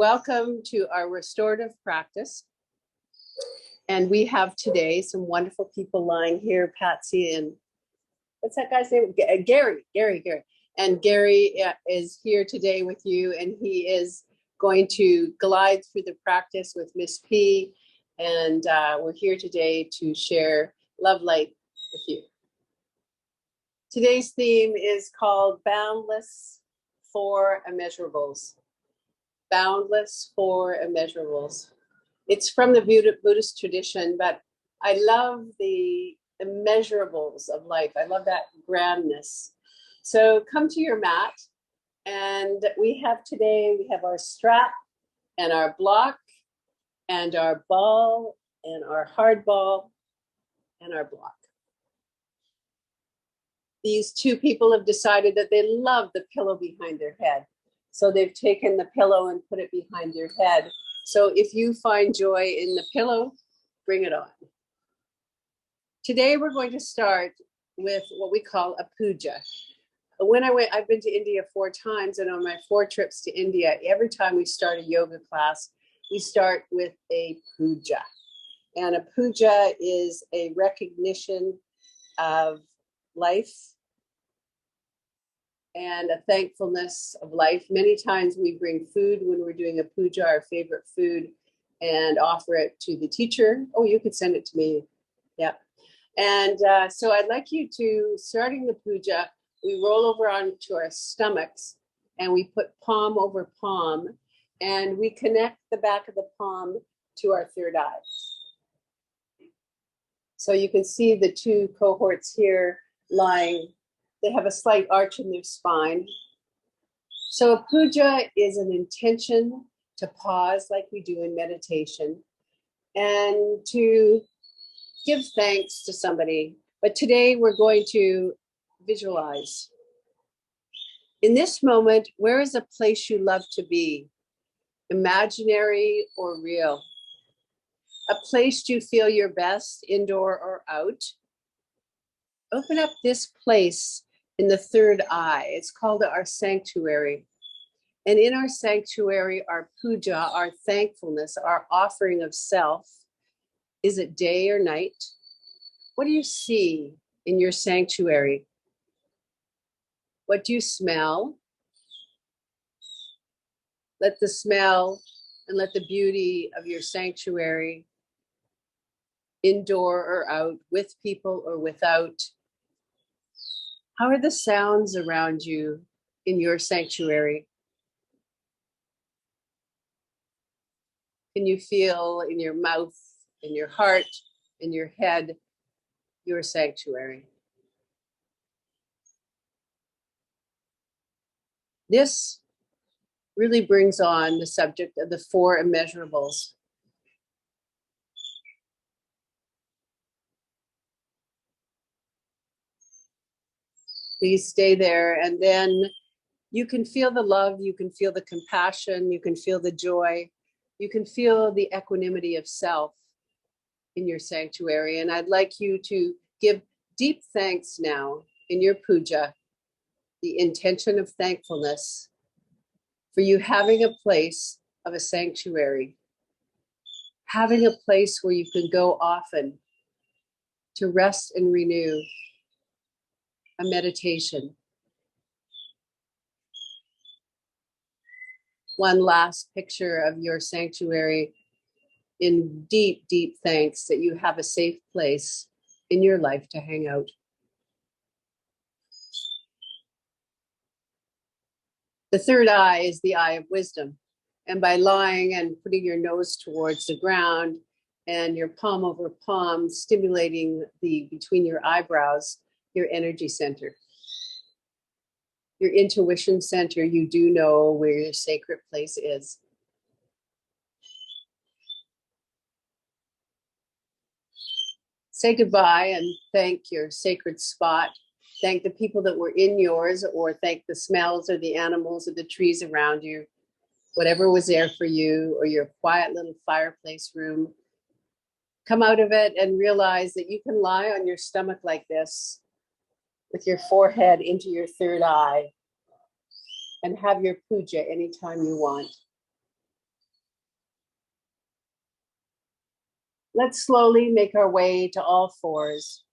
Welcome to our restorative practice. And we have today some wonderful people lying here, Patsy and what's that guy's name? Gary. And Gary is here today with you, and he is going to glide through the practice with Miss P. And we're here today to share love light with you. Today's theme is called Boundless for Immeasurables. Boundless for Immeasurables. It's from the Buddhist tradition, but I love the immeasurables of life. I love that grandness. So come to your mat, and we have our strap and our block and our ball and our hard ball and our block. These two people have decided that they love the pillow behind their head. So they've taken the pillow and put it behind their head. So if you find joy in the pillow, bring it on. Today we're going to start with what we call a puja. I've been to India 4 times, and on my 4 trips to India, every time we start a yoga class, we start with a puja. And a puja is a recognition of life and a thankfulness of life. Many times we bring food when we're doing a puja, our favorite food, and offer it to the teacher. Oh, you could send it to me. Yeah. And so I'd like you to, starting the puja, we roll over onto our stomachs and we put palm over palm, and we connect the back of the palm to our third eye. So you can see the 2 cohorts here lying. They have a slight arch in their spine. So a puja is an intention to pause like we do in meditation and to give thanks to somebody. But today we're going to visualize. In this moment, where is a place you love to be? Imaginary or real? A place you feel your best, indoor or out? Open up this place in the third eye. It's called our sanctuary. And in our sanctuary, our puja, our thankfulness, our offering of self, is it day or night? What do you see in your sanctuary? What do you smell? Let the smell and let the beauty of your sanctuary, indoor or out, with people or without. How are the sounds around you in your sanctuary? Can you feel in your mouth, in your heart, in your head, your sanctuary? This really brings on the subject of the 4 immeasurables. Please stay there, and then you can feel the love, you can feel the compassion, you can feel the joy, you can feel the equanimity of self in your sanctuary. And I'd like you to give deep thanks now in your puja, the intention of thankfulness for you having a place of a sanctuary, having a place where you can go often to rest and renew, a meditation. One last picture of your sanctuary in deep, deep thanks that you have a safe place in your life to hang out. The third eye is the eye of wisdom. And by lying and putting your nose towards the ground and your palm over palm, stimulating between your eyebrows, your energy center, your intuition center, you do know where your sacred place is. Say goodbye and thank your sacred spot. Thank the people that were in yours, or thank the smells or the animals or the trees around you, whatever was there for you, or your quiet little fireplace room. Come out of it and realize that you can lie on your stomach like this with your forehead into your third eye and have your puja anytime you want. Let's slowly make our way to all fours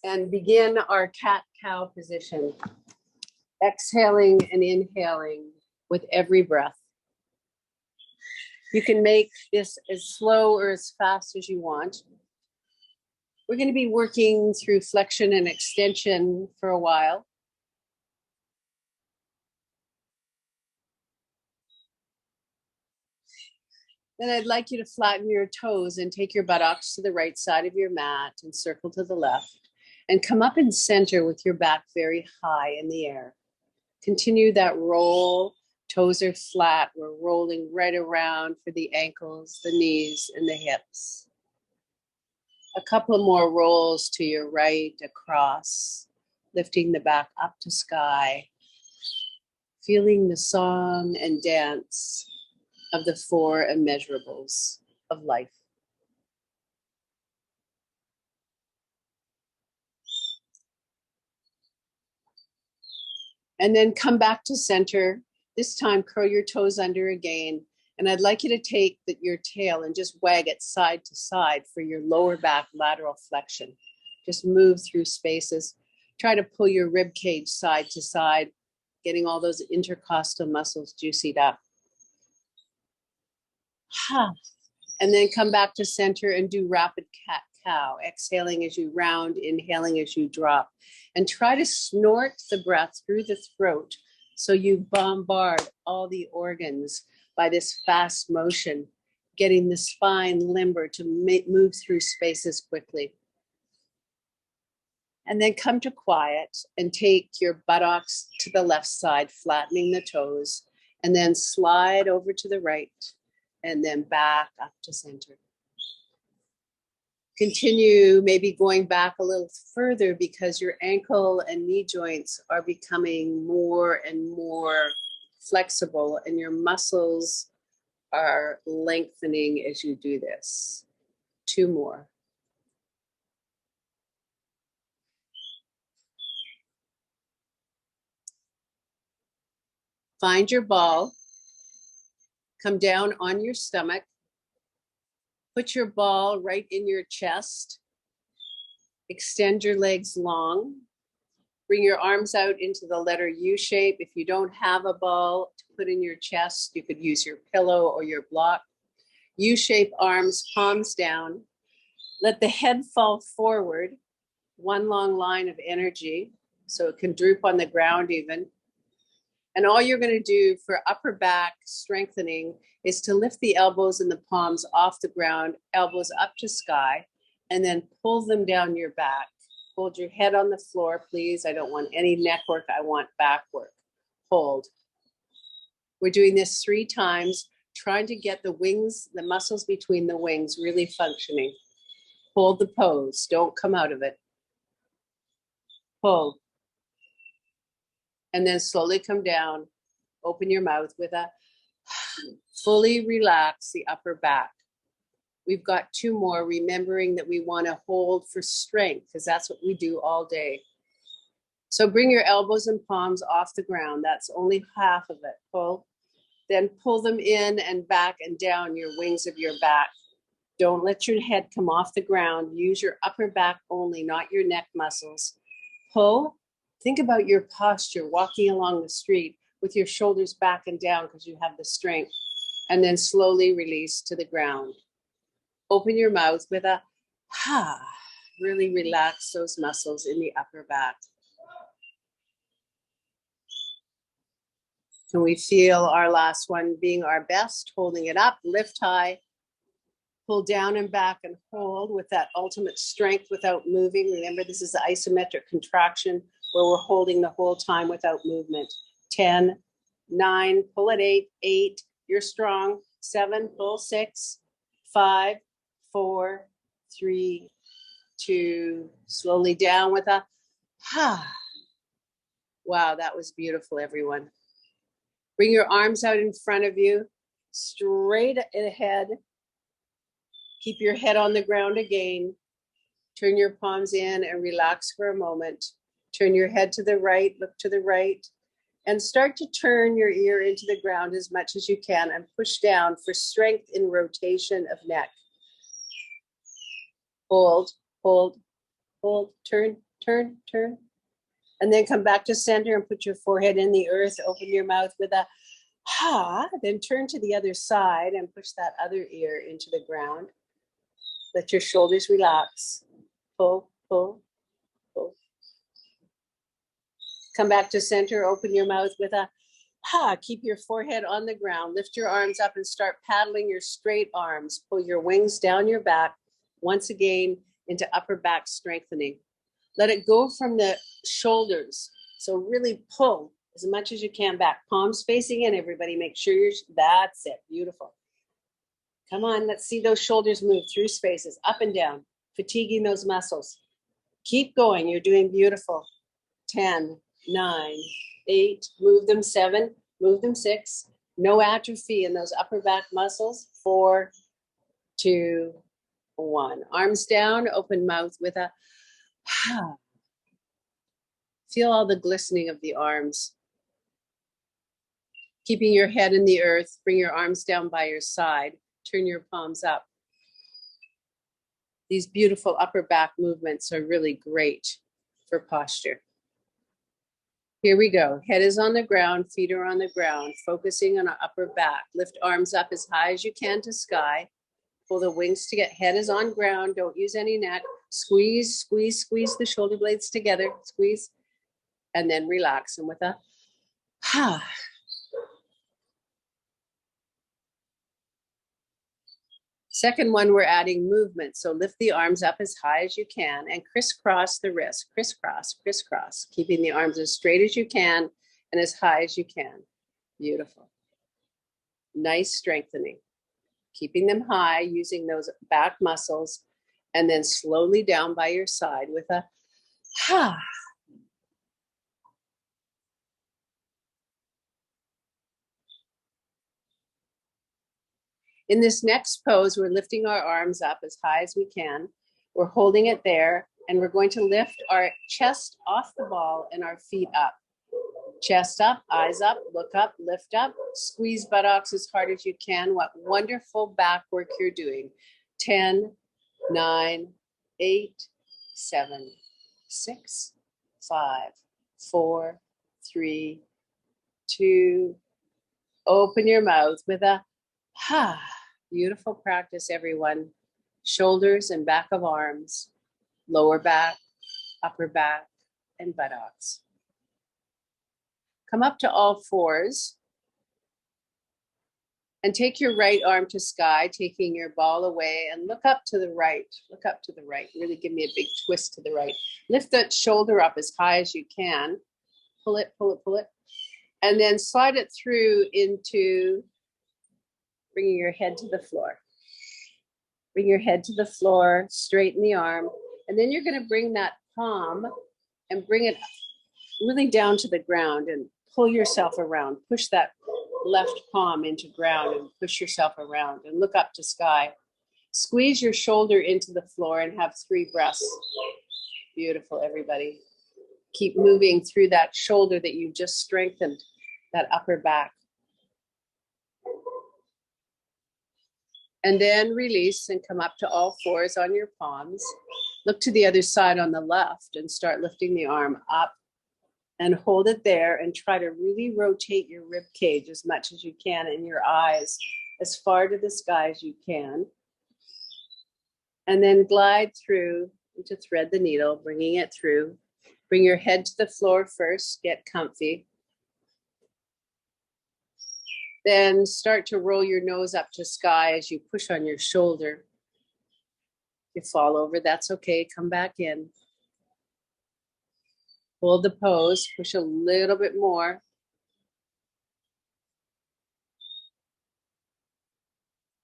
and begin our cat-cow position, exhaling and inhaling with every breath. You can make this as slow or as fast as you want. We're going to be working through flexion and extension for a while. Then I'd like you to flatten your toes and take your buttocks to the right side of your mat and circle to the left and come up in center with your back very high in the air. Continue that roll. Toes are flat. We're rolling right around for the ankles, the knees, and the hips. A couple more rolls to your right across, lifting the back up to sky, feeling the song and dance of the 4 immeasurables of life. And then come back to center. This time, curl your toes under again. And I'd like you to take your tail and just wag it side to side for your lower back lateral flexion. Just move through spaces. Try to pull your rib cage side to side, getting all those intercostal muscles juiced up. And then come back to center and do rapid cat-cow, exhaling as you round, inhaling as you drop. And try to snort the breath through the throat so you bombard all the organs by this fast motion, getting the spine limber to move through spaces quickly. And then come to quiet and take your buttocks to the left side, flattening the toes, and then slide over to the right, and then back up to center. Continue maybe going back a little further because your ankle and knee joints are becoming more and more flexible and your muscles are lengthening as you do this. 2 more. Find your ball. Come down on your stomach. Put your ball right in your chest. Extend your legs long. Bring your arms out into the letter U shape. If you don't have a ball to put in your chest, you could use your pillow or your block. U-shape arms, palms down. Let the head fall forward. One long line of energy, so it can droop on the ground even. And all you're going to do for upper back strengthening is to lift the elbows and the palms off the ground, elbows up to sky, and then pull them down your back. Hold your head on the floor, please. I don't want any neck work. I want back work. Hold. We're doing this 3 times, trying to get the wings, the muscles between the wings really functioning. Hold the pose. Don't come out of it. Pull. And then slowly come down. Open your mouth with a fully relax the upper back. We've got 2 more, remembering that we want to hold for strength because that's what we do all day. So bring your elbows and palms off the ground. That's only half of it. Pull. Then pull them in and back and down your wings of your back. Don't let your head come off the ground. Use your upper back only, not your neck muscles. Pull. Think about your posture walking along the street with your shoulders back and down because you have the strength. And then slowly release to the ground. Open your mouth with a ha. Really relax those muscles in the upper back. Can we feel our last one being our best? Holding it up, lift high, pull down and back and hold with that ultimate strength without moving. Remember, this is the isometric contraction where we're holding the whole time without movement. 10, 9, pull at 8, 8, you're strong. 7, pull 6, 5, 4, 3, 2, slowly down with a ha. Wow, that was beautiful, everyone. Bring your arms out in front of you, straight ahead. Keep your head on the ground again. Turn your palms in and relax for a moment. Turn your head to the right, look to the right, and start to turn your ear into the ground as much as you can and push down for strength in rotation of neck. Hold, hold, hold, turn, turn, turn. And then come back to center and put your forehead in the earth. Open your mouth with a ha. Then turn to the other side and push that other ear into the ground. Let your shoulders relax. Pull, pull, pull. Come back to center. Open your mouth with a ha. Keep your forehead on the ground. Lift your arms up and start paddling your straight arms. Pull your wings down your back. Once again, into upper back strengthening. Let it go from the shoulders. So really pull as much as you can back. Palms facing in, everybody. Make sure that's it. Beautiful. Come on, let's see those shoulders move through spaces, up and down, fatiguing those muscles. Keep going. You're doing beautiful. 10, 9, 8, move them 7, move them 6. No atrophy in those upper back muscles. 4, 2, 1. Arms down, open mouth with a feel all the glistening of the arms. Keeping your head in the earth, bring your arms down by your side, turn your palms up. These beautiful upper back movements are really great for posture. Here we go. Head is on the ground, feet are on the ground, focusing on our upper back. Lift arms up as high as you can to sky. Pull the wings together. Head is on ground. Don't use any neck. Squeeze, squeeze, squeeze the shoulder blades together. Squeeze. And then relax. And with a ha. Second one, we're adding movement. So lift the arms up as high as you can and crisscross the wrist. Crisscross, crisscross. Keeping the arms as straight as you can and as high as you can. Beautiful. Nice strengthening. Keeping them high, using those back muscles, and then slowly down by your side with a ha. In this next pose, we're lifting our arms up as high as we can. We're holding it there, and we're going to lift our chest off the ball and our feet up. Chest up, eyes up, look up, lift up, squeeze buttocks as hard as you can. What wonderful back work you're doing. 10, 9, 8, 7, 6, 5, 4, 3, 2. Open your mouth with a ha. Beautiful practice, everyone. Shoulders and back of arms, lower back, upper back, and buttocks. Come up to all fours and take your right arm to sky, taking your ball away, and look up to the right. Look up to the right. Really give me a big twist to the right. Lift that shoulder up as high as you can. Pull it, pull it, pull it. And then slide it through into bringing your head to the floor. Bring your head to the floor, straighten the arm, and then you're going to bring that palm and bring it really down to the ground and pull yourself around. Push that left palm into ground and push yourself around and look up to sky. Squeeze your shoulder into the floor and have 3 breaths. Beautiful, everybody. Keep moving through that shoulder that you just strengthened, that upper back. And then release and come up to all fours on your palms. Look to the other side on the left and start lifting the arm up and hold it there and try to really rotate your rib cage as much as you can and your eyes as far to the sky as you can. And then glide through to thread the needle, bringing it through. Bring your head to the floor first, get comfy. Then start to roll your nose up to sky as you push on your shoulder. If you fall over, that's okay. Come back in. Hold the pose, push a little bit more.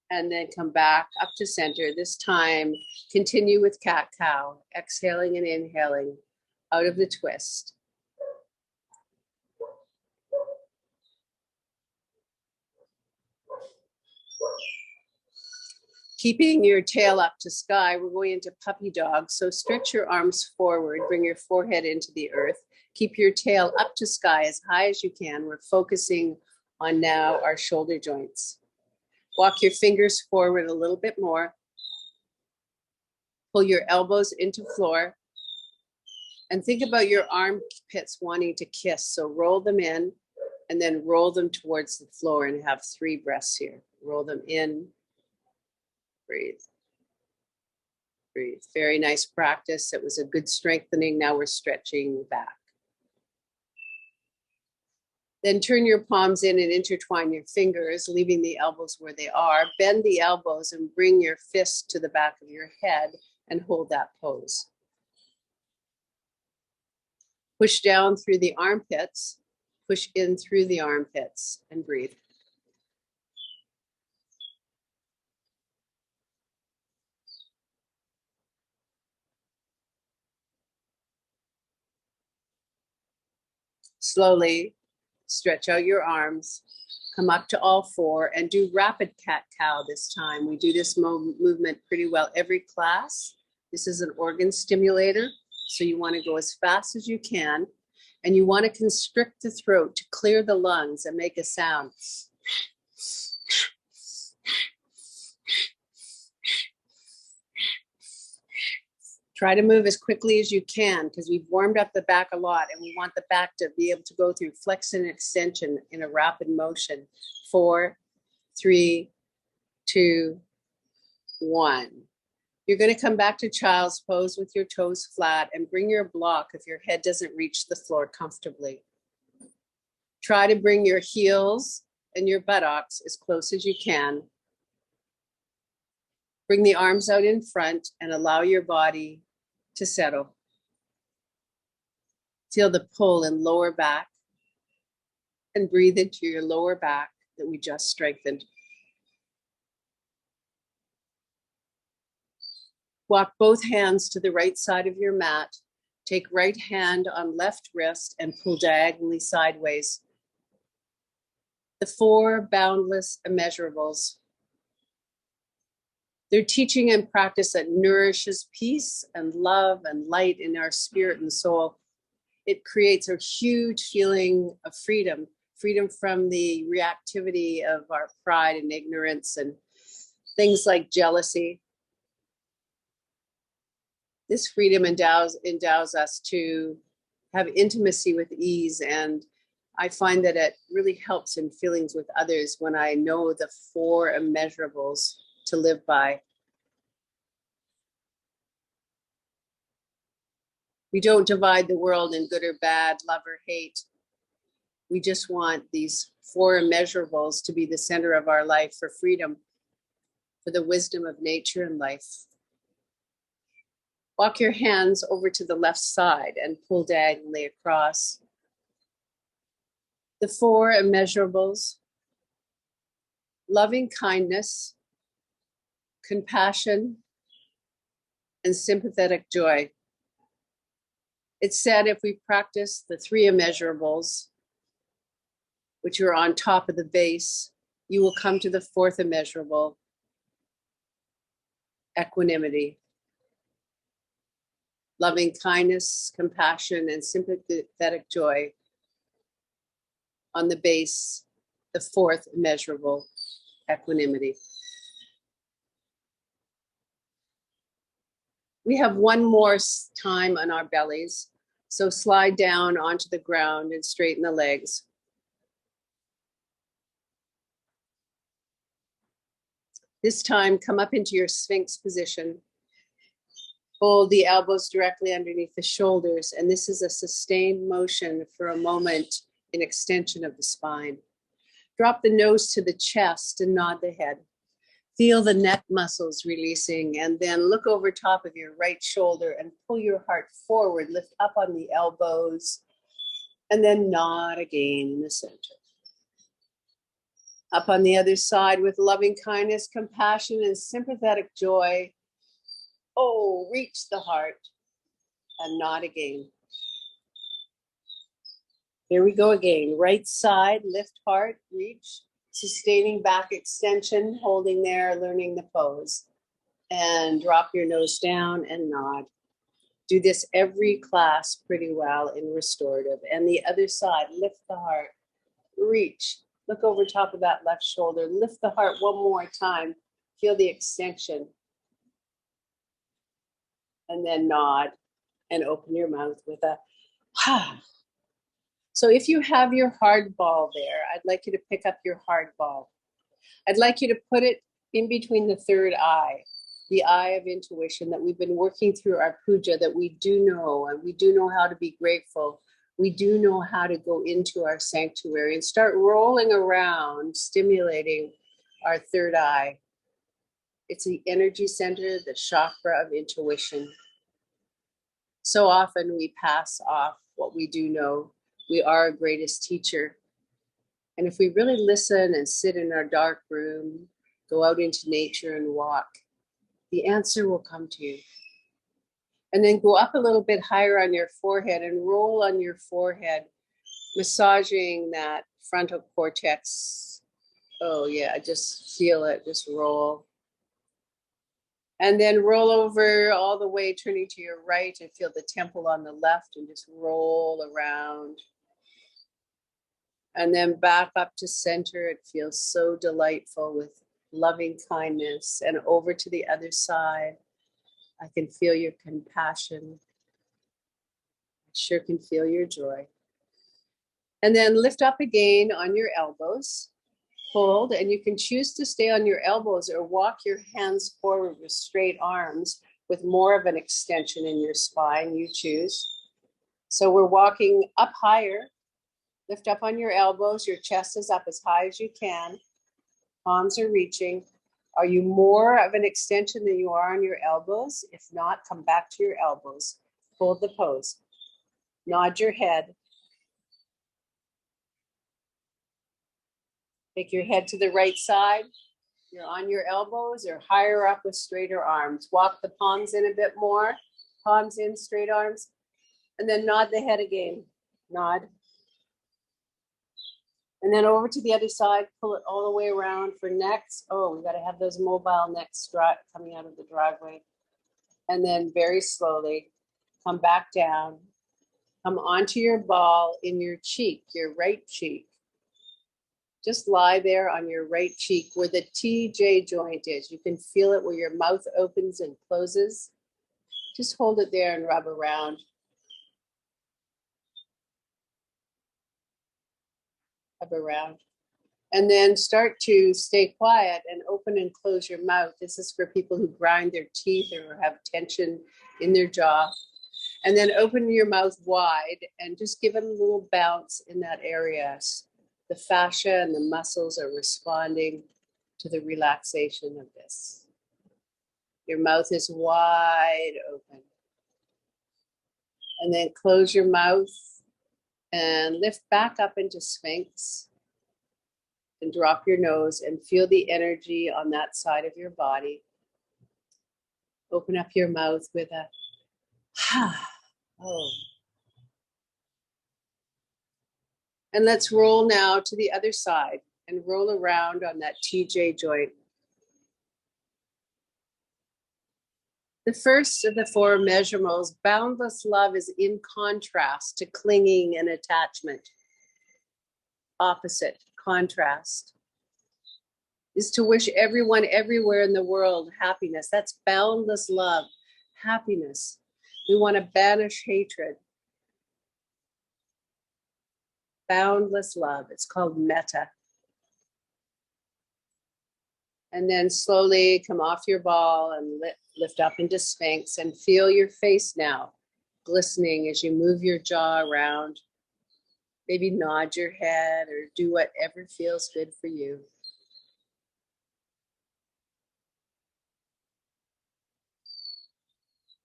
And then come back up to center. This time, continue with cat-cow, exhaling and inhaling out of the twist. Keeping your tail up to sky, we're going into puppy dog. So stretch your arms forward, bring your forehead into the earth. Keep your tail up to sky as high as you can. We're focusing on now our shoulder joints. Walk your fingers forward a little bit more. Pull your elbows into floor. And think about your armpits wanting to kiss. So roll them in and then roll them towards the floor and have 3 breaths here. Roll them in, breathe, breathe. Very nice practice. It was a good strengthening. Now we're stretching back. Then turn your palms in and intertwine your fingers, leaving the elbows where they are. Bend the elbows and bring your fist to the back of your head and hold that pose. Push down through the armpits, push in through the armpits, and breathe. Slowly stretch out your arms, come up to all 4, and do rapid cat-cow this time. We do this movement pretty well every class. This is an organ stimulator, so you want to go as fast as you can, and you want to constrict the throat to clear the lungs and make a sound. Try to move as quickly as you can because we've warmed up the back a lot and we want the back to be able to go through flexion and extension in a rapid motion. 4, 3, 2, 1. You're going to come back to child's pose with your toes flat and bring your block if your head doesn't reach the floor comfortably. Try to bring your heels and your buttocks as close as you can. Bring the arms out in front and allow your body to settle. Feel the pull in lower back and breathe into your lower back that we just strengthened. Walk both hands to the right side of your mat. Take right hand on left wrist and pull diagonally sideways. The 4 boundless immeasurables. They're teaching and practice that nourishes peace and love and light in our spirit and soul. It creates a huge feeling of freedom, freedom from the reactivity of our pride and ignorance and things like jealousy. This freedom endows us to have intimacy with ease, and I find that it really helps in feelings with others when I know the 4 immeasurables to live by. We don't divide the world in good or bad, love or hate. We just want these 4 immeasurables to be the center of our life for freedom, for the wisdom of nature and life. Walk your hands over to the left side and pull diagonally across. The 4 immeasurables: loving kindness, compassion, and sympathetic joy. It's said if we practice the 3 immeasurables, which are on top of the base, you will come to the 4th immeasurable, equanimity. Loving kindness, compassion, and sympathetic joy on the base, the 4th immeasurable, equanimity. We have one more time on our bellies, so slide down onto the ground and straighten the legs. This time, come up into your Sphinx position. Hold the elbows directly underneath the shoulders, and this is a sustained motion for a moment in extension of the spine. Drop the nose to the chest and nod the head. Feel the neck muscles releasing, and then look over top of your right shoulder and pull your heart forward, lift up on the elbows, and then nod again in the center. Up on the other side with loving kindness, compassion, and sympathetic joy. Oh, reach the heart and nod again. Here we go again. Right side, lift heart, reach, sustaining back extension, holding there, learning the pose. And drop your nose down and nod. Do this every class pretty well in restorative. And the other side, lift the heart, reach, look over top of that left shoulder, lift the heart one more time. Feel the extension. and then nod and open your mouth with a ha. So if you have your hard ball there, I'd like you to pick up your hard ball. I'd like you to put it in between the third eye, the eye of intuition that we've been working through our puja, that we do know, and we do know how to be grateful. We do know how to go into our sanctuary and start rolling around, stimulating our third eye. It's the energy center, the chakra of intuition. So often we pass off what we do know. We are our greatest teacher. And if we really listen and sit in our dark room, go out into nature and walk, the answer will come to you. And then go up a little bit higher on your forehead and roll on your forehead, massaging that frontal cortex. Oh yeah, just feel it, just roll. And then roll over all the way, turning to your right, and feel the temple on the left, and just roll around. And then back up to center. It feels so delightful with loving kindness. And over to the other side. I can feel your compassion. I sure can feel your joy. And then lift up again on your elbows. Hold, and you can choose to stay on your elbows or walk your hands forward with straight arms with more of an extension in your spine. You choose. So we're walking up higher. Lift up on your elbows. Your chest is up as high as you can. Palms are reaching. Are you more of an extension than you are on your elbows? If not, come back to your elbows. Hold the pose. Nod your head. Take your head to the right side. You're on your elbows or higher up with straighter arms. Walk the palms in a bit more. Palms in, straight arms. And then nod the head again. Nod. And then over to the other side, pull it all the way around for necks. Oh, we got to have those mobile necks coming out of the driveway. And then very slowly come back down. Come onto your ball in your cheek, your right cheek. Just lie there on your right cheek where the TJ joint is. You can feel it where your mouth opens and closes. Just hold it there and rub around. Around, and then start to stay quiet and open and close your mouth. This is for people who grind their teeth or have tension in their jaw. And then open your mouth wide and just give it a little bounce in that area. The fascia and the muscles are responding to the relaxation of this. Your mouth is wide open. And then close your mouth and lift back up into Sphinx and drop your nose and feel the energy on that side of your body. Open up your mouth with a ha. Oh. And let's roll now to the other side and roll around on that TJ joint. The first of the four immeasurables, boundless love, is in contrast to clinging and attachment. Opposite, contrast, is to wish everyone everywhere in the world happiness. That's boundless love, happiness. We want to banish hatred. Boundless love, it's called metta. And then slowly come off your ball and lift up into Sphinx and feel your face now glistening as you move your jaw around. Maybe nod your head or do whatever feels good for you.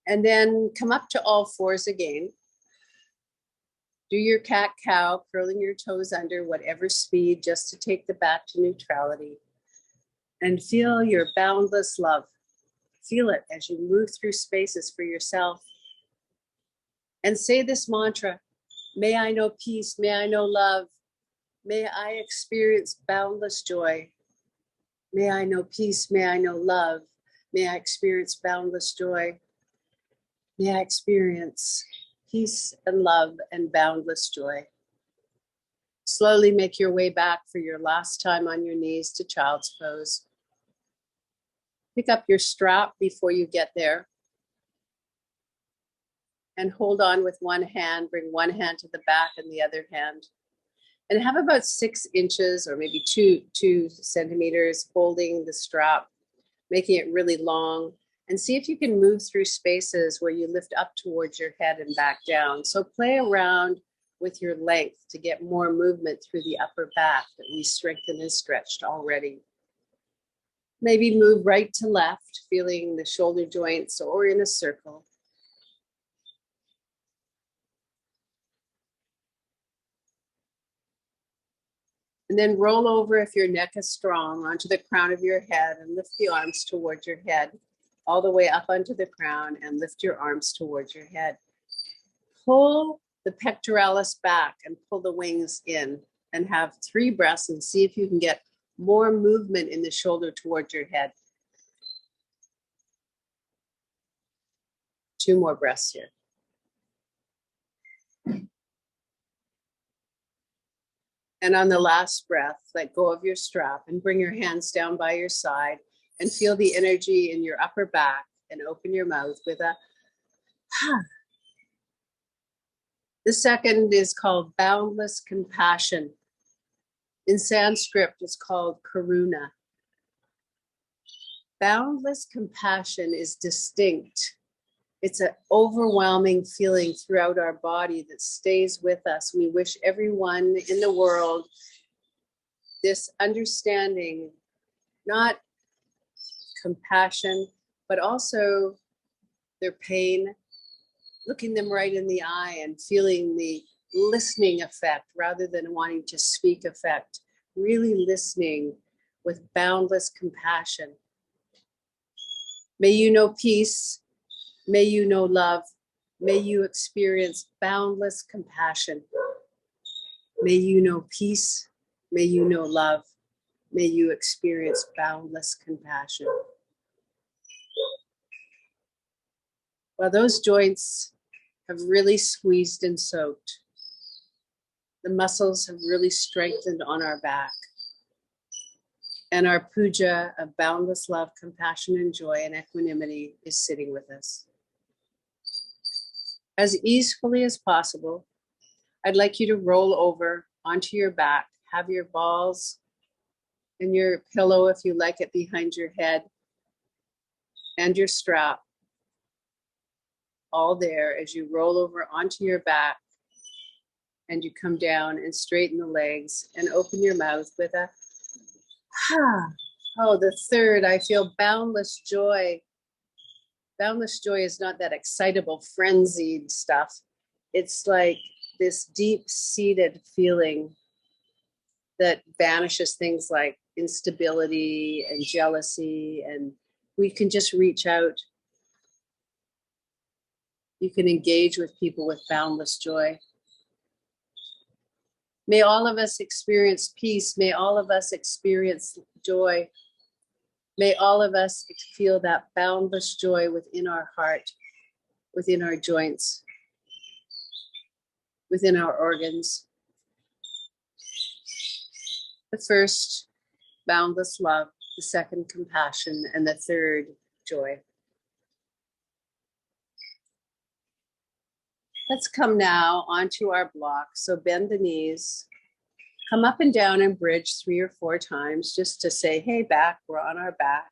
And then come up to all fours again. Do your cat-cow, curling your toes under whatever speed, just to take the back to neutrality. And feel your boundless love. Feel it as you move through spaces for yourself. And say this mantra: may I know peace, may I know love, may I experience boundless joy. May I know peace, may I know love, may I experience boundless joy. May I experience peace and love and boundless joy. Slowly make your way back for your last time on your knees to child's pose. Pick up your strap before you get there. And hold on with one hand, bring one hand to the back and the other hand. And have about 6 inches or maybe 2 centimeters holding the strap, making it really long. And see if you can move through spaces where you lift up towards your head and back down. So play around with your length to get more movement through the upper back that we strengthened and stretched already. Maybe move right to left, feeling the shoulder joints or in a circle. And then roll over if your neck is strong onto the crown of your head and lift the arms towards your head, all the way up onto the crown and lift your arms towards your head. Pull the pectoralis back and pull the wings in and have 3 breaths and see if you can get more movement in the shoulder towards your head. 2 more breaths here. And on the last breath, let go of your strap and bring your hands down by your side and feel the energy in your upper back and open your mouth with a ha. The second is called boundless compassion. In Sanskrit, it's called karuna. Boundless compassion is distinct. It's an overwhelming feeling throughout our body that stays with us. We wish everyone in the world this understanding, not compassion, but also their pain, looking them right in the eye and feeling the listening effect rather than wanting to speak effect, really listening with boundless compassion. May you know peace. May you know love. May you experience boundless compassion. May you know peace. May you know love. May you experience boundless compassion. While those joints have really squeezed and soaked, the muscles have really strengthened on our back. And our puja of boundless love, compassion, and joy and equanimity is sitting with us. As easily as possible, I'd like you to roll over onto your back, have your balls and your pillow, if you like it, behind your head, and your strap, all there as you roll over onto your back, and you come down and straighten the legs and open your mouth with a ha. Oh, the third, I feel boundless joy. Boundless joy is not that excitable, frenzied stuff. It's like this deep-seated feeling that banishes things like instability and jealousy, and we can just reach out. You can engage with people with boundless joy. May all of us experience peace. May all of us experience joy. May all of us feel that boundless joy within our heart, within our joints, within our organs. The first, boundless love. The second, compassion. And the third, joy. Let's come now onto our block. So bend the knees. Come up and down and bridge 3 or 4 times just to say, hey, back, we're on our back.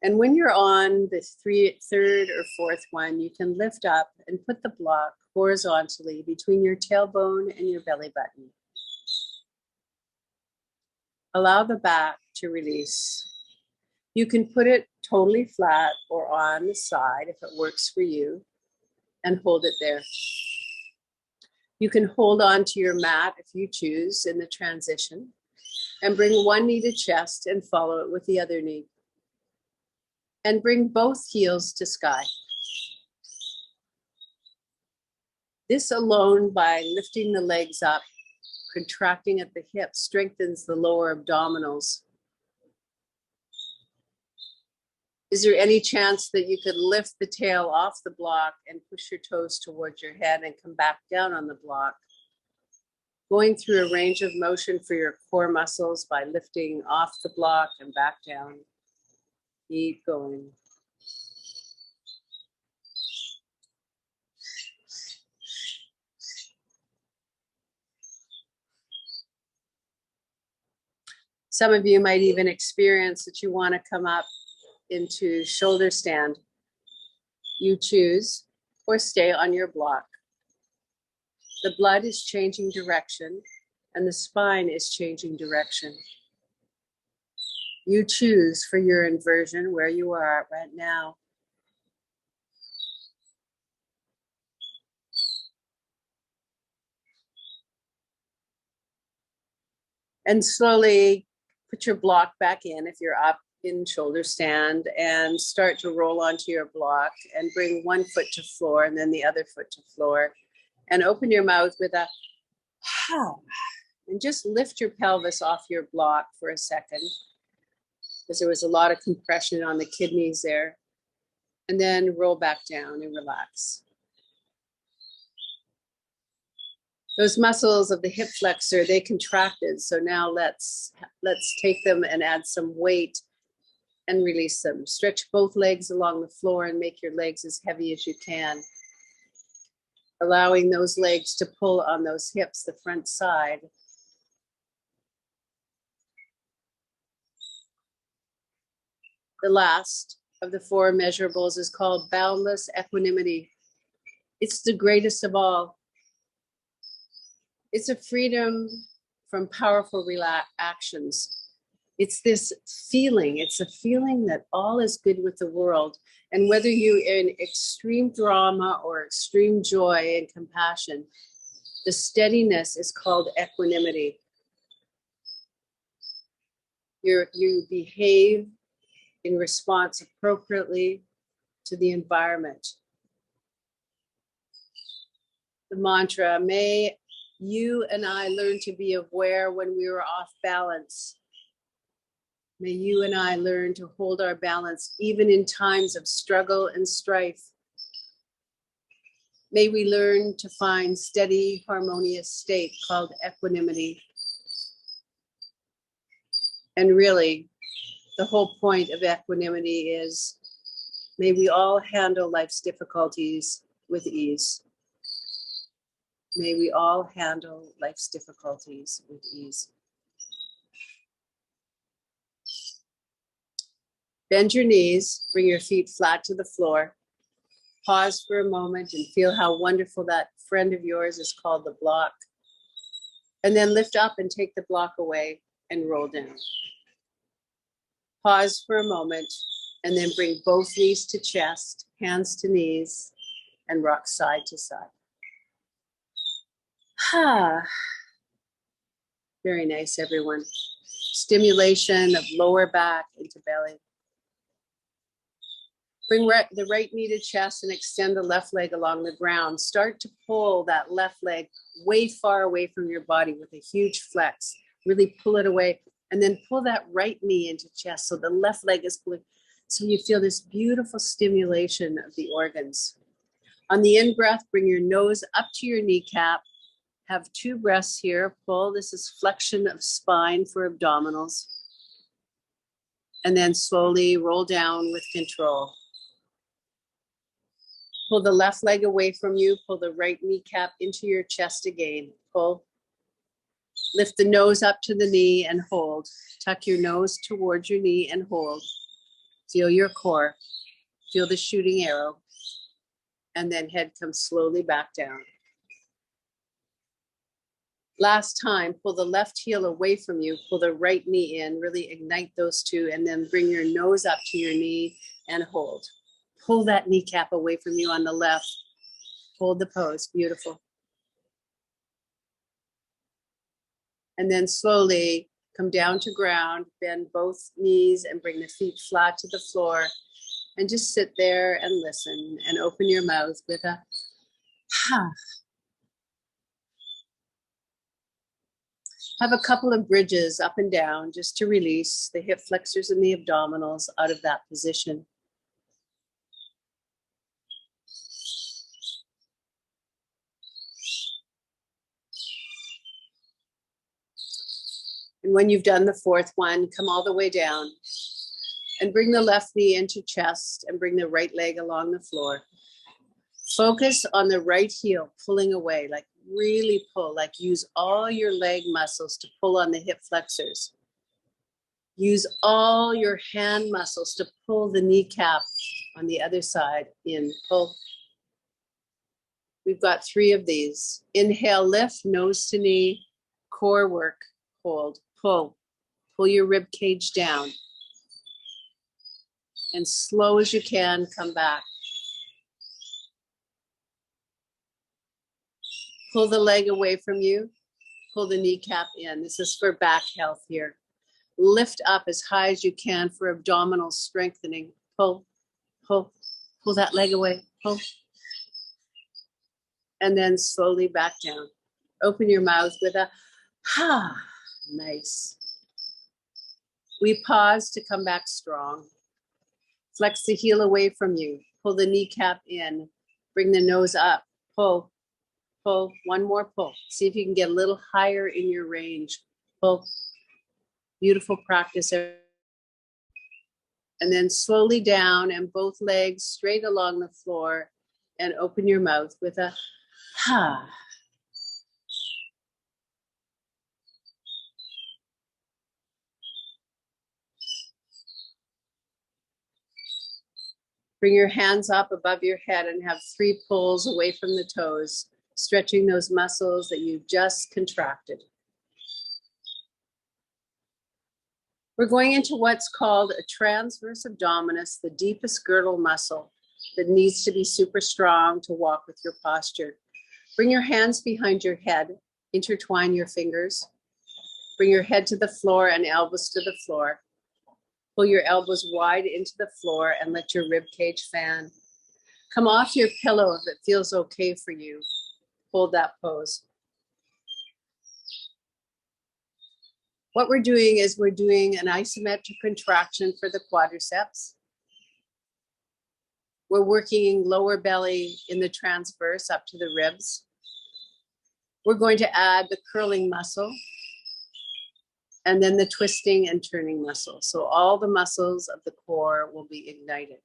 And when you're on the third or fourth one, you can lift up and put the block horizontally between your tailbone and your belly button. Allow the back to release. You can put it totally flat or on the side if it works for you, and hold it there. You can hold on to your mat if you choose in the transition, and bring one knee to chest and follow it with the other knee. And bring both heels to sky. This alone, by lifting the legs up, contracting at the hips, strengthens the lower abdominals. Is there any chance that you could lift the tail off the block and push your toes towards your head and come back down on the block? Going through a range of motion for your core muscles by lifting off the block and back down. Keep going. Some of you might even experience that you want to come up into shoulder stand. You choose or stay on your block. The blood is changing direction and the spine is changing direction. You choose for your inversion where you are right now. And slowly put your block back in if you're up in shoulder stand, and start to roll onto your block and bring one foot to floor and then the other foot to floor. And open your mouth with a ha, and just lift your pelvis off your block for a second, because there was a lot of compression on the kidneys there. And then roll back down and relax. Those muscles of the hip flexor, they contracted. So now let's take them and add some weight and release them. Stretch both legs along the floor and make your legs as heavy as you can. Allowing those legs to pull on those hips, the front side. The last of the 4 immeasurables is called boundless equanimity. It's the greatest of all. It's a freedom from powerful actions. It's this feeling, it's a feeling that all is good with the world. And whether you're in extreme drama or extreme joy and compassion, the steadiness is called equanimity. You behave in response appropriately to the environment. The mantra, may you and I learn to be aware when we are off balance. May you and I learn to hold our balance even in times of struggle and strife. May we learn to find steady, harmonious state called equanimity. And really, the whole point of equanimity is, may we all handle life's difficulties with ease. May we all handle life's difficulties with ease. Bend your knees, bring your feet flat to the floor. Pause for a moment and feel how wonderful that friend of yours is called the block. And then lift up and take the block away and roll down. Pause for a moment and then bring both knees to chest, hands to knees, and rock side to side. Very nice, everyone. Stimulation of lower back into belly. Bring the right knee to chest and extend the left leg along the ground. Start to pull that left leg way far away from your body with a huge flex. Really pull it away. And then pull that right knee into chest so the left leg is pulling. So you feel this beautiful stimulation of the organs. On the in-breath, bring your nose up to your kneecap. Have 2 breaths here. Pull. This is flexion of spine for abdominals. And then slowly roll down with control. Pull the left leg away from you. Pull the right kneecap into your chest again. Pull. Lift the nose up to the knee and hold. Tuck your nose towards your knee and hold. Feel your core. Feel the shooting arrow. And then head comes slowly back down. Last time, pull the left heel away from you. Pull the right knee in. Really ignite those 2. And then bring your nose up to your knee and hold. Pull that kneecap away from you on the left. Hold the pose. Beautiful. And then slowly come down to ground, bend both knees and bring the feet flat to the floor. And just sit there and listen and open your mouth with a ha. Have a couple of bridges up and down just to release the hip flexors and the abdominals out of that position. And when you've done the 4th one, come all the way down and bring the left knee into chest and bring the right leg along the floor. Focus on the right heel, pulling away, like really pull, like use all your leg muscles to pull on the hip flexors. Use all your hand muscles to pull the kneecap on the other side in. Pull. We've got 3 of these. Inhale, lift, nose to knee, core work, hold, pull. Pull your rib cage down. And slow as you can, come back. Pull the leg away from you. Pull the kneecap in. This is for back health here. Lift up as high as you can for abdominal strengthening. Pull, pull, pull that leg away, pull. And then slowly back down. Open your mouth with a ha, nice. We pause to come back strong. Flex the heel away from you. Pull the kneecap in. Bring the nose up. Pull, pull, one more pull. See if you can get a little higher in your range. Pull. Beautiful practice. And then slowly down and both legs straight along the floor and open your mouth with a ha. Bring your hands up above your head and have 3 pulls away from the toes, stretching those muscles that you just contracted. We're going into what's called a transverse abdominis, the deepest girdle muscle that needs to be super strong to walk with your posture. Bring your hands behind your head, intertwine your fingers. Bring your head to the floor and elbows to the floor. Pull your elbows wide into the floor and let your rib cage fan. Come off your pillow if it feels okay for you. Hold that pose. What we're doing is we're doing an isometric contraction for the quadriceps. We're working lower belly in the transverse up to the ribs. We're going to add the curling muscle and then the twisting and turning muscle. So all the muscles of the core will be ignited.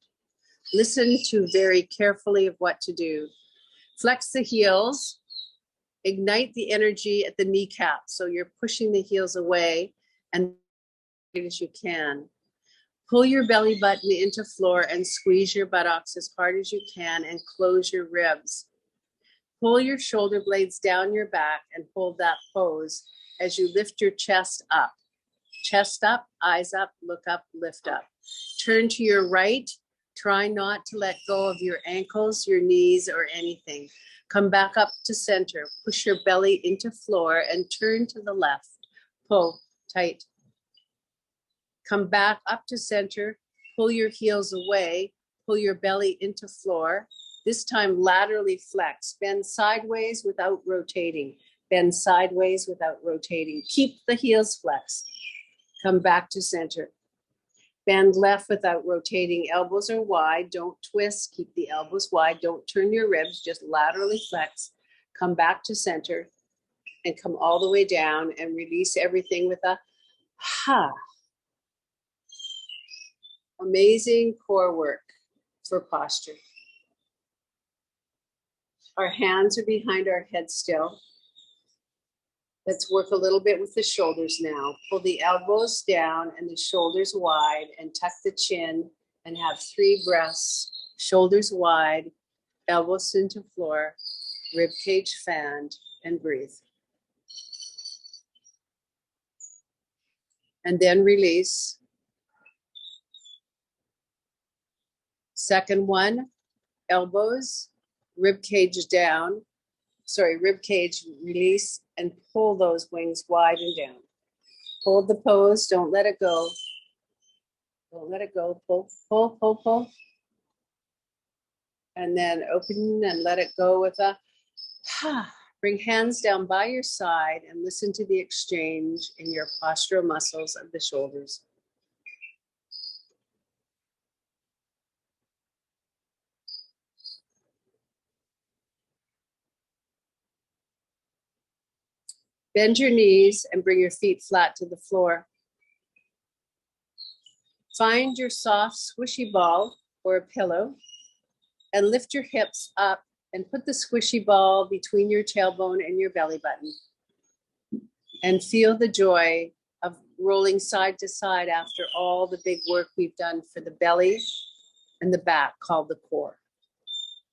Listen to very carefully of what to do. Flex the heels, ignite the energy at the kneecap. So you're pushing the heels away and as you can. Pull your belly button into floor and squeeze your buttocks as hard as you can and close your ribs. Pull your shoulder blades down your back and hold that pose as you lift your chest up. Chest up, eyes up, look up, lift up. Turn to your right. Try not to let go of your ankles, your knees, or anything. Come back up to center. Push your belly into floor and turn to the left. Pull tight. Come back up to center. Pull your heels away. Pull your belly into floor. This time laterally flex. Bend sideways without rotating. Bend sideways without rotating. Keep the heels flexed. Come back to center. Bend left without rotating. Elbows are wide. Don't twist. Keep the elbows wide. Don't turn your ribs. Just laterally flex. Come back to center and come all the way down and release everything with a ha. Amazing core work for posture. Our hands are behind our head still. Let's work a little bit with the shoulders now. Pull the elbows down and the shoulders wide and tuck the chin and have 3 breaths. Shoulders wide, elbows into floor, rib cage fanned, and breathe. And then release. Second one, elbows, rib cage down. Rib cage release and pull those wings wide and down. Hold the pose, don't let it go. Don't let it go, pull, pull, pull, pull. And then open and let it go with a ha. Bring hands down by your side and listen to the exchange in your postural muscles of the shoulders. Bend your knees and bring your feet flat to the floor. Find your soft, squishy ball or a pillow and lift your hips up and put the squishy ball between your tailbone and your belly button. And feel the joy of rolling side to side after all the big work we've done for the belly and the back, called the core.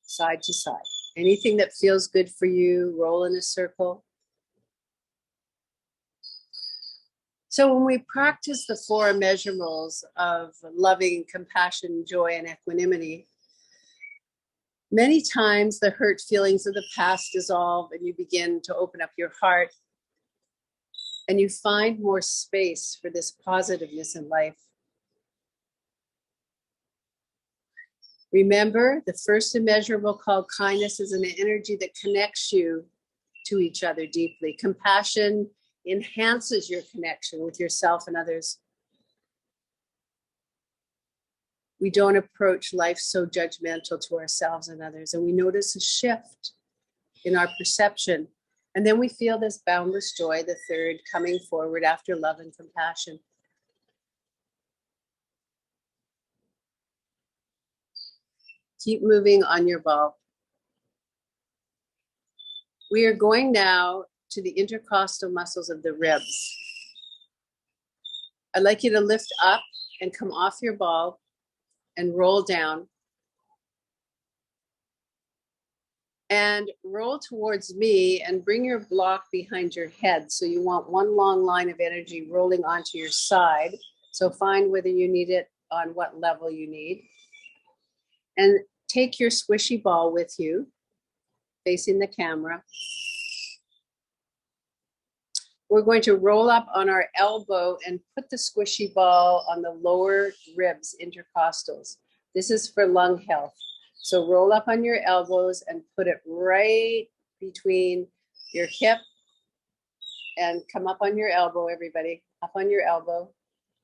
Side to side. Anything that feels good for you, roll in a circle. So when we practice the 4 immeasurables of loving, compassion, joy, and equanimity, many times the hurt feelings of the past dissolve and you begin to open up your heart and you find more space for this positiveness in life. Remember, the first immeasurable called kindness is an energy that connects you to each other deeply. Compassion enhances your connection with yourself and others. We don't approach life so judgmental to ourselves and others, and we notice a shift in our perception. And then we feel this boundless joy, the third, coming forward after love and compassion. Keep moving on your ball. We are going now to the intercostal muscles of the ribs. I'd like you to lift up and come off your ball and roll down. And roll towards me and bring your block behind your head. So you want one long line of energy rolling onto your side. So find whether you need it on what level you need. And take your squishy ball with you, facing the camera. We're going to roll up on our elbow and put the squishy ball on the lower ribs, intercostals. This is for lung health. So roll up on your elbows and put it right between your hip and come up on your elbow, everybody. Up on your elbow.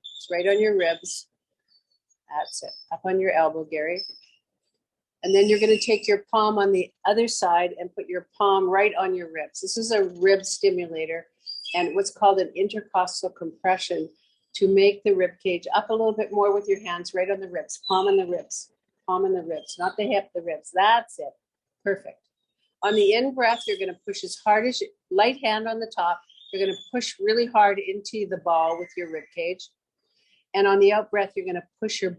It's right on your ribs. That's it. Up on your elbow, Gary. And then you're going to take your palm on the other side and put your palm right on your ribs. This is a rib stimulator and what's called an intercostal compression to make the rib cage up a little bit more with your hands right on the ribs, palm on the ribs, palm on the ribs, not the hip, the ribs. That's it. Perfect. On the in breath, you're going to push as hard as light hand on the top. You're going to push really hard into the ball with your rib cage. And on the out breath, you're going to push your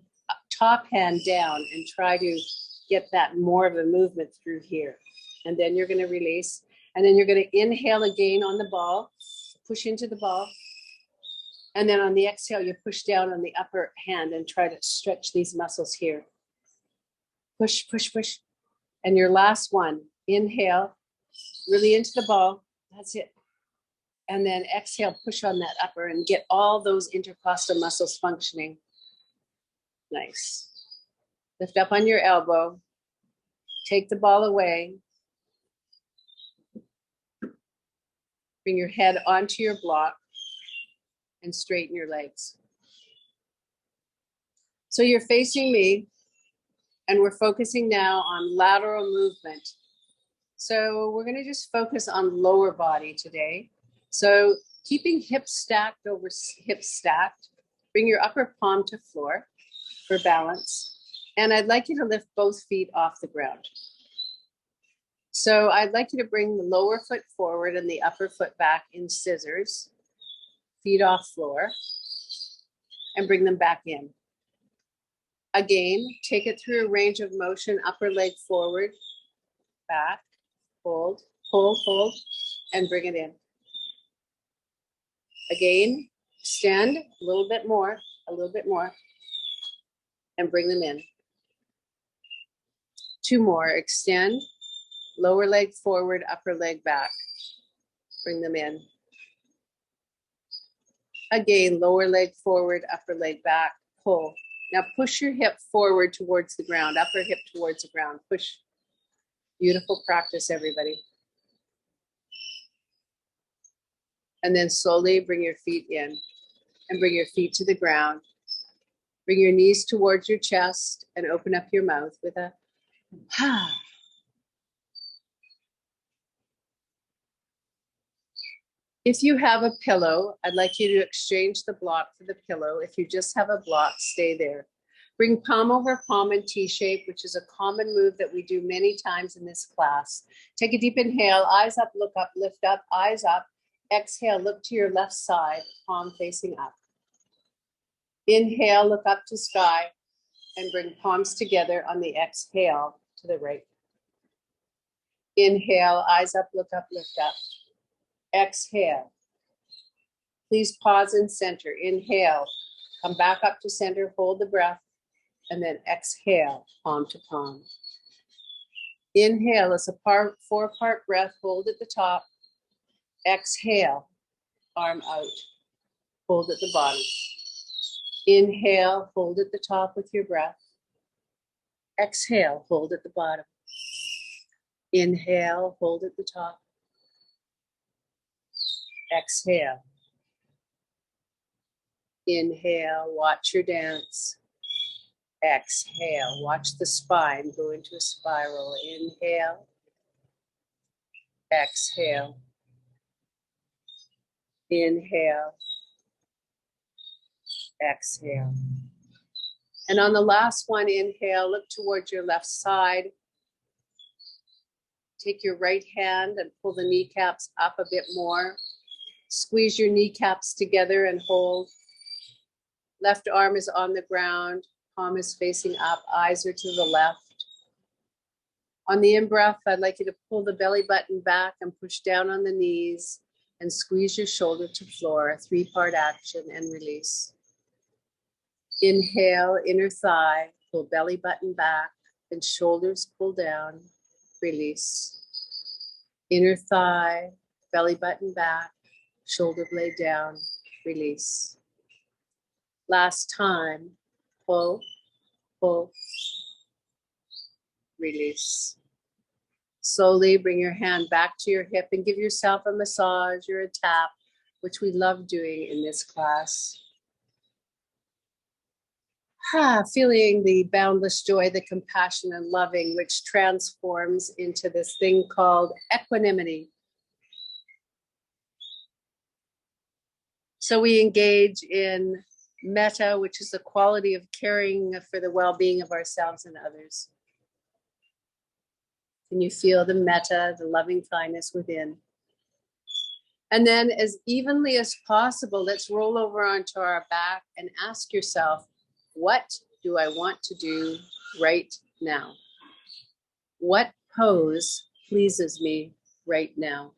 top hand down and try to get that more of a movement through here. And then you're going to release. And then you're going to inhale again on the ball, push into the ball. And then on the exhale, you push down on the upper hand and try to stretch these muscles here. Push, push, push. And your last one, inhale, really into the ball. That's it. And then exhale, push on that upper and get all those intercostal muscles functioning. Nice. Lift up on your elbow. Take the ball away. Bring your head onto your block and straighten your legs. So you're facing me and we're focusing now on lateral movement. So we're going to just focus on lower body today. So keeping hips stacked over hips stacked, bring your upper palm to floor for balance. And I'd like you to lift both feet off the ground. So I'd like you to bring the lower foot forward and the upper foot back in scissors, feet off floor, and bring them back in. Again, take it through a range of motion, upper leg forward, back, hold, hold, hold, and bring it in. Again, extend a little bit more, and bring them in. 2 more, extend, lower leg forward, upper leg back, bring them in. Again, lower leg forward, upper leg back, pull. Now push your hip forward towards the ground, upper hip towards the ground, push. Beautiful practice, everybody. And then slowly bring your feet in and bring your feet to the ground. Bring your knees towards your chest and open up your mouth with a ha. If you have a pillow, I'd like you to exchange the block for the pillow. If you just have a block, stay there. Bring palm over palm in T-shape, which is a common move that we do many times in this class. Take a deep inhale, eyes up, look up, lift up, eyes up. Exhale, look to your left side, palm facing up. Inhale, look up to sky and bring palms together on the exhale to the right. Inhale, eyes up, look up, lift up. Exhale. Please pause and center. Inhale, come back up to center, hold the breath, and then exhale, palm to palm. Inhale, it's a four-part breath, hold at the top. Exhale, arm out, hold at the bottom. Inhale, hold at the top with your breath. Exhale, hold at the bottom. Inhale, hold at the top. Exhale. Inhale, watch your dance. Exhale, watch the spine go into a spiral. Inhale. Exhale. Inhale. Exhale. And on the last one, inhale, look towards your left side. Take your right hand and pull the kneecaps up a bit more. Squeeze your kneecaps together and hold. Left arm is on the ground, palm is facing up, eyes are to the left. On the in-breath, I'd like you to pull the belly button back and push down on the knees and squeeze your shoulder to floor, a three-part action, and release. Inhale, inner thigh, pull belly button back and shoulders pull down, release. Inner thigh, belly button back, shoulder blade down, release. Last time, pull, pull, release. Slowly bring your hand back to your hip and give yourself a massage or a tap, which we love doing in this class. Feeling the boundless joy, the compassion and loving, which transforms into this thing called equanimity. So we engage in metta, which is the quality of caring for the well-being of ourselves and others. Can you feel the metta, the loving kindness within? And then as evenly as possible, let's roll over onto our back and ask yourself, what do I want to do right now? What pose pleases me right now?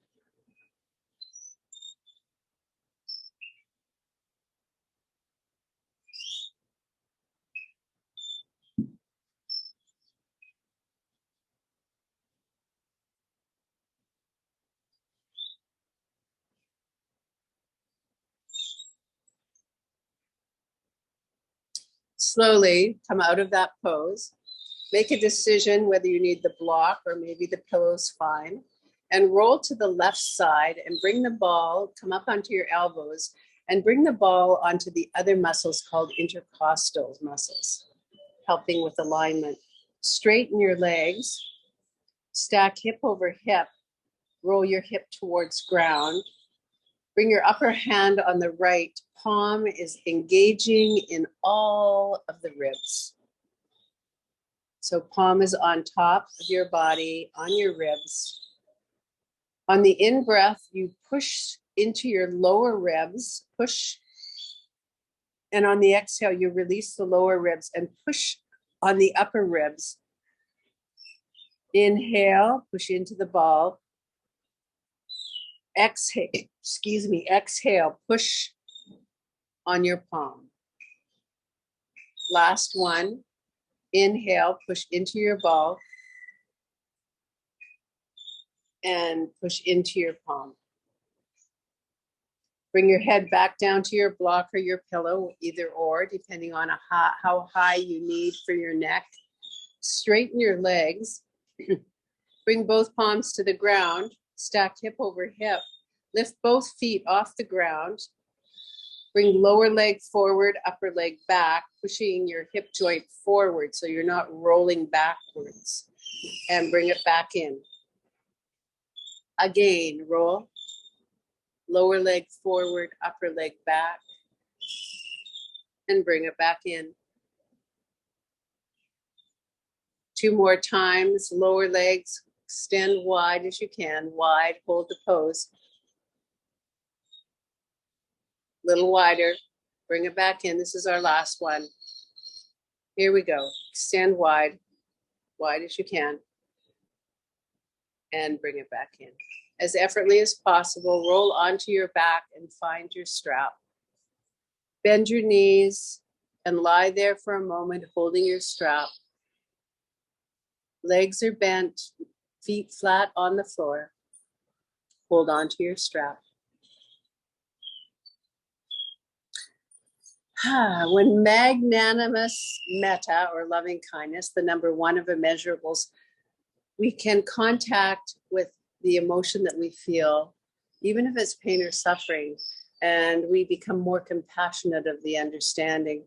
Slowly come out of that pose. Make a decision whether you need the block or maybe the pillow's fine. And roll to the left side and bring the ball, come up onto your elbows, and bring the ball onto the other muscles called intercostal muscles, helping with alignment. Straighten your legs, stack hip over hip, roll your hip towards ground. Bring your upper hand on the right, palm is engaging in all of the ribs. So palm is on top of your body, on your ribs. On the in-breath, you push into your lower ribs, push. And on the exhale, you release the lower ribs and push on the upper ribs. Inhale, push into the ball. Exhale, exhale, push on your palm. Last one. Inhale, push into your ball. And push into your palm. Bring your head back down to your block or your pillow, either or, depending on how high you need for your neck. Straighten your legs. Bring both palms to the ground. Stack hip over hip. Lift both feet off the ground. Bring lower leg forward, upper leg back, pushing your hip joint forward so you're not rolling backwards. And bring it back in. Again, roll. Lower leg forward, upper leg back. And bring it back in. 2 more times. Lower legs, extend wide as you can. Wide, hold the pose. Little wider. Bring it back in. This is our last one. Here we go. Extend wide, wide as you can. And bring it back in. As effortlessly as possible, roll onto your back and find your strap. Bend your knees and lie there for a moment holding your strap. Legs are bent, feet flat on the floor. Hold on to your strap. When magnanimous metta, or loving kindness, the number one of immeasurables, we can contact with the emotion that we feel, even if it's pain or suffering, and we become more compassionate of the understanding.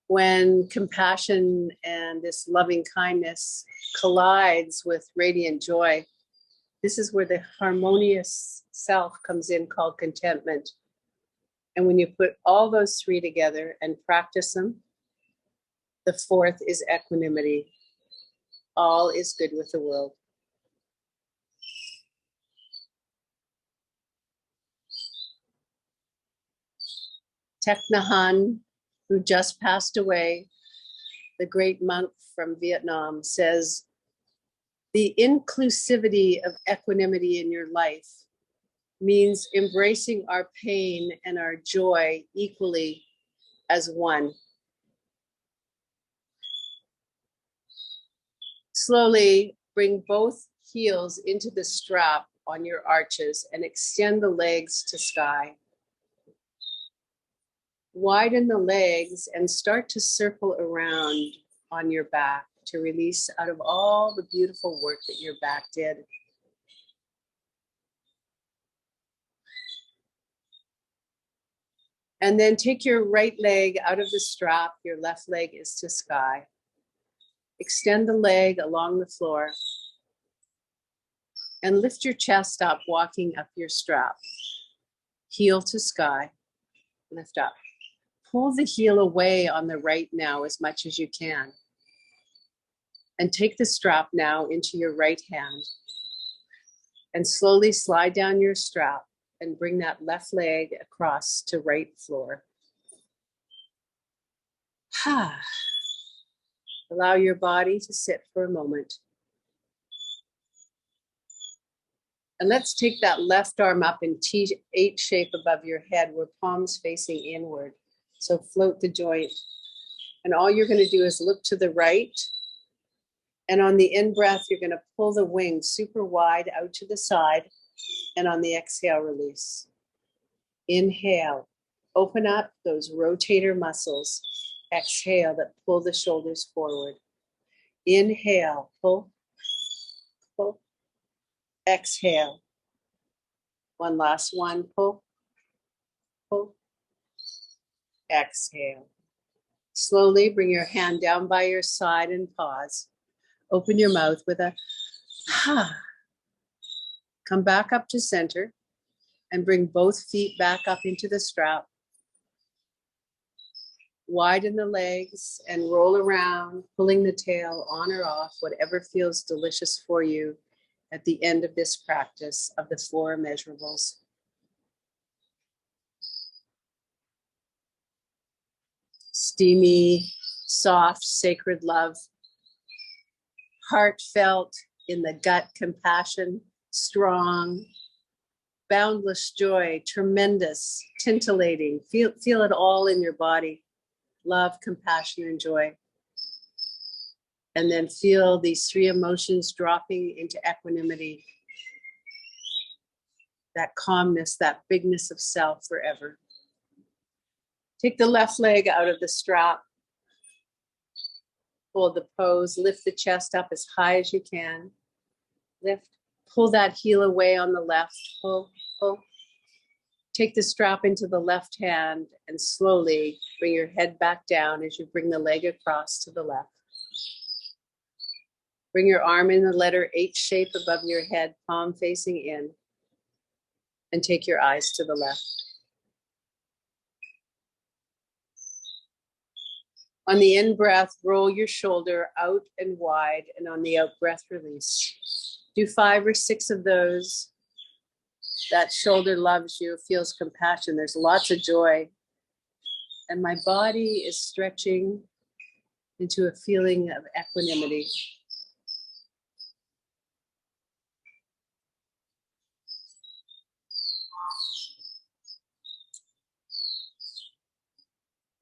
When compassion and this loving kindness collides with radiant joy, this is where the harmonious self comes in, called contentment. And when you put all those three together and practice them, the fourth is equanimity. All is good with the world. Thich Nhat Hanh, who just passed away, the great monk from Vietnam, says, the inclusivity of equanimity in your life means embracing our pain and our joy equally as one. Slowly bring both heels into the strap on your arches and extend the legs to sky. Widen the legs and start to circle around on your back to release out of all the beautiful work that your back did. And then take your right leg out of the strap. Your left leg is to sky. Extend the leg along the floor and lift your chest up, walking up your strap. Heel to sky, lift up. Pull the heel away on the right now as much as you can. And take the strap now into your right hand. And slowly slide down your strap and bring that left leg across to right floor. Allow your body to sit for a moment. And let's take that left arm up in T8 shape above your head, where palms facing inward. So float the joint. And all you're going to do is look to the right. And on the in-breath, you're going to pull the wings super wide out to the side. And on the exhale, release. Inhale, open up those rotator muscles. Exhale, that pull the shoulders forward. Inhale, pull, pull. Exhale. One last one, pull, pull. Exhale. Slowly bring your hand down by your side and pause. Open your mouth with a ha. Come back up to center and bring both feet back up into the strap. Widen the legs and roll around, pulling the tail on or off, whatever feels delicious for you at the end of this practice of the 4 immeasurables. Steamy, soft, sacred love. Heartfelt, in the gut, compassion, strong, boundless joy, tremendous, tintillating. Feel it all in your body. Love, compassion, and joy. And then feel these 3 emotions dropping into equanimity. That calmness, that bigness of self forever. Take the left leg out of the strap. Hold the pose. Lift the chest up as high as you can. Lift. Pull that heel away on the left. Pull, pull. Take the strap into the left hand and slowly bring your head back down as you bring the leg across to the left. Bring your arm in the letter H shape above your head, palm facing in. And take your eyes to the left. On the in-breath, roll your shoulder out and wide, and on the out-breath, release. Do 5 or 6 of those. That shoulder loves you, feels compassion. There's lots of joy. And my body is stretching into a feeling of equanimity.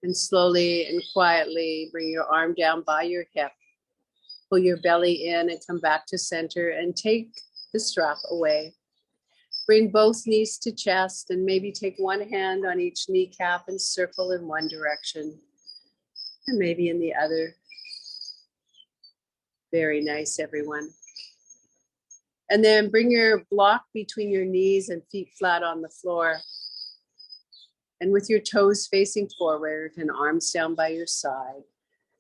And slowly and quietly bring your arm down by your hip. Pull your belly in and come back to center and take the strap away. Bring both knees to chest and maybe take one hand on each kneecap and circle in one direction and maybe in the other. Very nice, everyone. And then bring your block between your knees and feet flat on the floor. And with your toes facing forward and arms down by your side,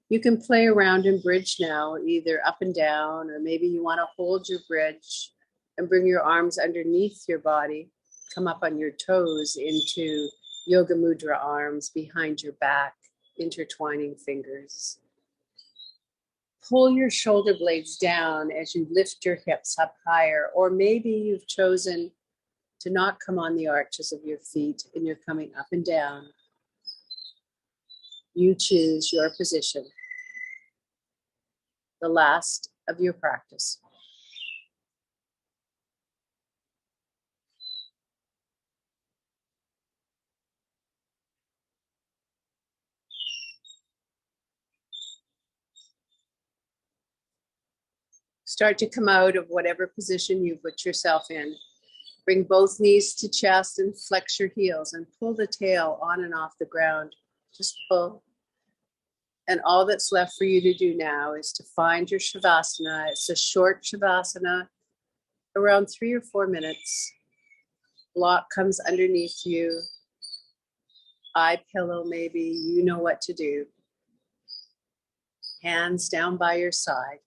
you can play around in bridge now, either up and down, or maybe you want to hold your bridge and bring your arms underneath your body. Come up on your toes into Yoga Mudra arms behind your back, intertwining fingers. Pull your shoulder blades down as you lift your hips up higher, or maybe you've chosen to not come on the arches of your feet and you're coming up and down. You choose your position. The last of your practice. Start to come out of whatever position you put yourself in. Bring both knees to chest and flex your heels and pull the tail on and off the ground. Just pull. And all that's left for you to do now is to find your Shavasana. It's a short Shavasana, around 3 or 4 minutes. Block comes underneath you. Eye pillow maybe, you know what to do. Hands down by your side.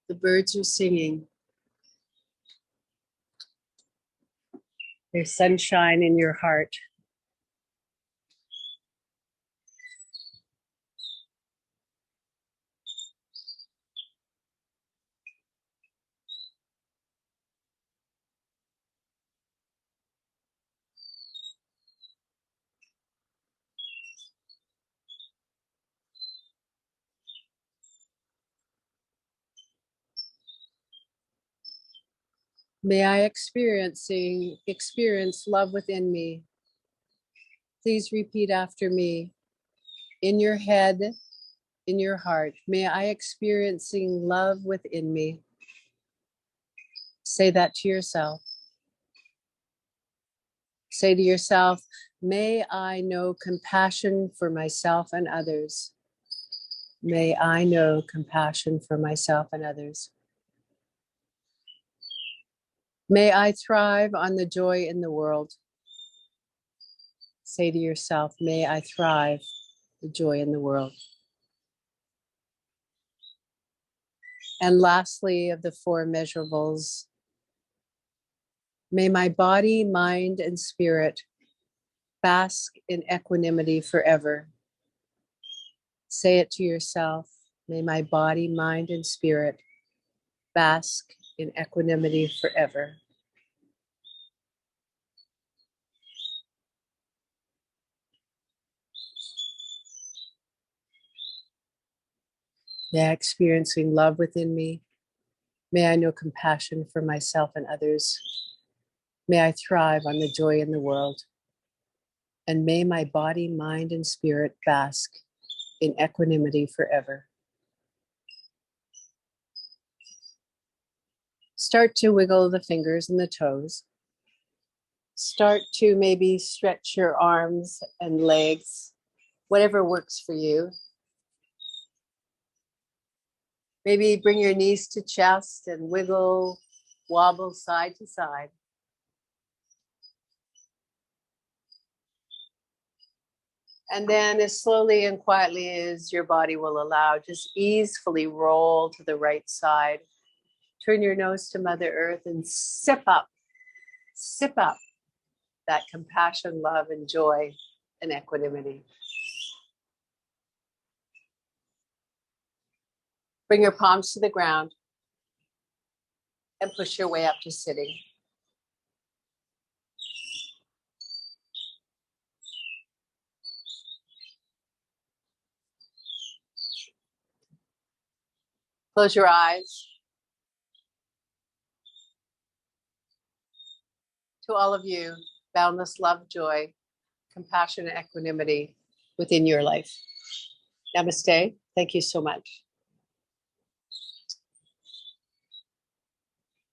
The birds are singing. There's sunshine in your heart. May I experience love within me. Please repeat after me. In your head, in your heart, may I experiencing love within me. Say that to yourself. Say to yourself, may I know compassion for myself and others. May I know compassion for myself and others. May I thrive on the joy in the world. Say to yourself, may I thrive the joy in the world. And lastly, of the 4 immeasurables, may my body, mind, and spirit bask in equanimity forever. Say it to yourself, may my body, mind, and spirit bask in equanimity forever. May I experiencing love within me. May I know compassion for myself and others. May I thrive on the joy in the world. And may my body, mind, and spirit bask in equanimity forever. Start to wiggle the fingers and the toes. Start to maybe stretch your arms and legs, whatever works for you. Maybe bring your knees to chest and wiggle, wobble side to side. And then as slowly and quietly as your body will allow, just easily roll to the right side. Turn your nose to Mother Earth and sip up that compassion, love, and joy and equanimity. Bring your palms to the ground and push your way up to sitting. Close your eyes. To all of you, boundless love, joy, compassion, and equanimity within your life. Namaste. Thank you so much.